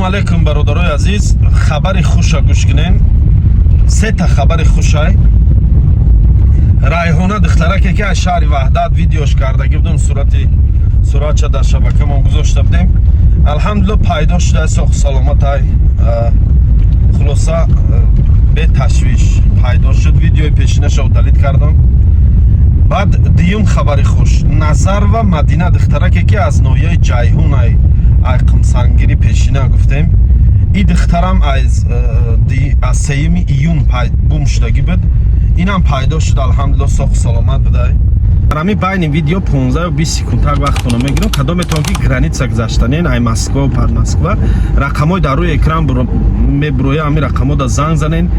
алейкум бародарои азиз. Хабари хуша гӯш кунед. Се та хабари хушай. Райҳона духтараке ки аз шаҳри Ваҳдат видеош кардаги будем, суратча дар шабакамон гузошта будем. Алҳамдулиллаҳ пайдо шуда, соху саломатай. Хулоса бе ташвиш пайдо шуд. Видеои пешинаашро далит кардам. Баъд дуюм хабари хуш. Назар ва Мадина духтараке ки аз ноҳияи Ҷайҳун айқимсангири пешина гуфтем. И духтарам аз 3 июн гум шудагӣ буд. Инам пайдо шуд, алҳамдулиллаҳ соху саломат будай. Ами байни видео 15-20 секунд вақтоно мегирам. Кадометон ки граница гузаштанен ай Москва ва пар Москва, рақамҳои дар рӯи экран мебуроя, ами рақамҳо занг занен.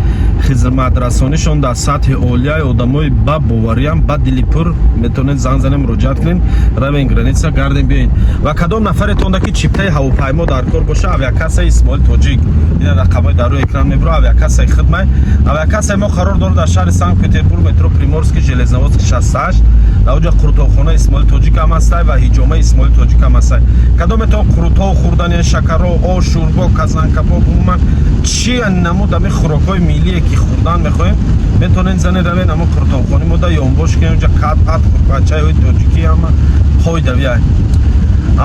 Хизматрасонишон дар сатҳи олияи одамои ба бовариам, ба дили пур метавонед занг занен, муроҷиат кунед, равен граница, гарден биёед. Ва кадом нафаретонда ки чиптаи ҳавопаймо дар кор боша, авиакассаи Исмоил Тоҷик, ина рақамҳои дар рӯи экран мебуро, авиакассаи хидмат. Авиакассаи мо қарор дорад дар шаҳри Санкт-Петербург, метро Приморский, Железноводск 68. дар оҷа қуртохона Исмоил Тоҷик ҳам ҳастай ва ҳиҷома Исмоил Тоҷик ҳам ҳастай. Кадометон қуртҳо хӯрдани шакарҳо, ош, шӯрбо, казанкабоб, умуман чи намуд ами хӯрокҳои миллие ки хӯрдан мехоҳем, метавонед занед равед ама қуртохони мода ё онбош кунед, оҷа қат қурпачаи тоҷикӣ ҳама қойда бияй.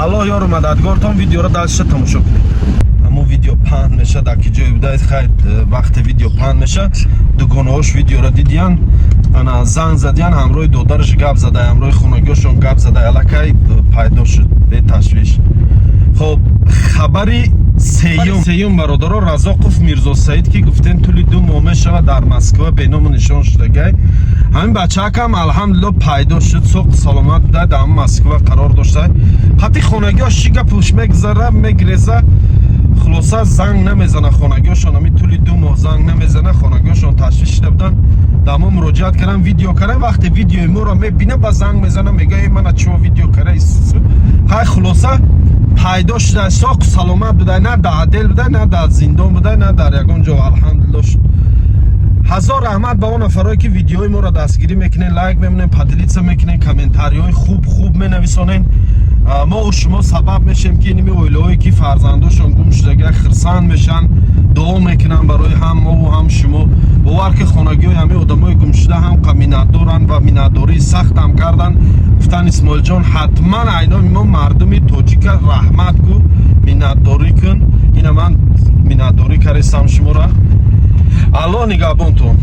Аллоҳ ёру мададгортон. Видеоро дастша тамошо кунед. Амо видео паҳн меша, дар ки ҷое будаед, хайр вақте видео паҳн меша, дугонаҳош видеоро дидиян, ана занг задиян, ҳамроҳи додараш гап задай, ҳамроҳи хонагиҳошон гап задай, аллакай пайдо шуд, бе ташвиш. Хоб, хабари сеюм бародаро, Разоқов Мирзо Саид ки гуфтем тӯли 2 моҳ мешавад дар Москва беному нишон шудагай. Ҳамин бачаакам алҳамдулиллаҳ пайдо шуд, соқ саломат буда, дар Москва қарор дошта. Хати хонагиҳош чӣ гапуш мегзара, мегреза, хулоса занг намезана хонагиҳошон, ами тӯли 2 моҳ занг намезана, хонагиҳошон ташвиш шуда будан. Дар мо муроҷиат кардам, видео кардам, вақте видеои моро мебина ба занг мезана, мега мана чиво видео кардам. Хай хулоса пайдо шуда, соқ саломат будай, на дар дел будай, на дар зиндон будай, на дар ягон ҷо. Алҳамдулиллаҳ. ҳазор раҳмат ба он нафароне ки видеои моро дастгирӣ мекунен, лайк мемонен, поделиться мекунен, комментариҳои хуб менависонен. мо шумо сабаб мешем ки ними оилаҳое ки фарзандошон гум шудага хирсанд мешан, дуо мекунам барои ҳам мову ҳам шумо. бовар ки хонагиҳои ҳамаи одамои гумшуда ҳам миннатдоранд ва миннатдории сахтам кардан. гуфтан Исмоилҷон ҳатман айноми мо мардуми тоҷика раҳмат кӯ, миннатдорӣ кун. ина ман миннатдорӣ каристам шуморо. Аллоҳ нигаҳбонтон.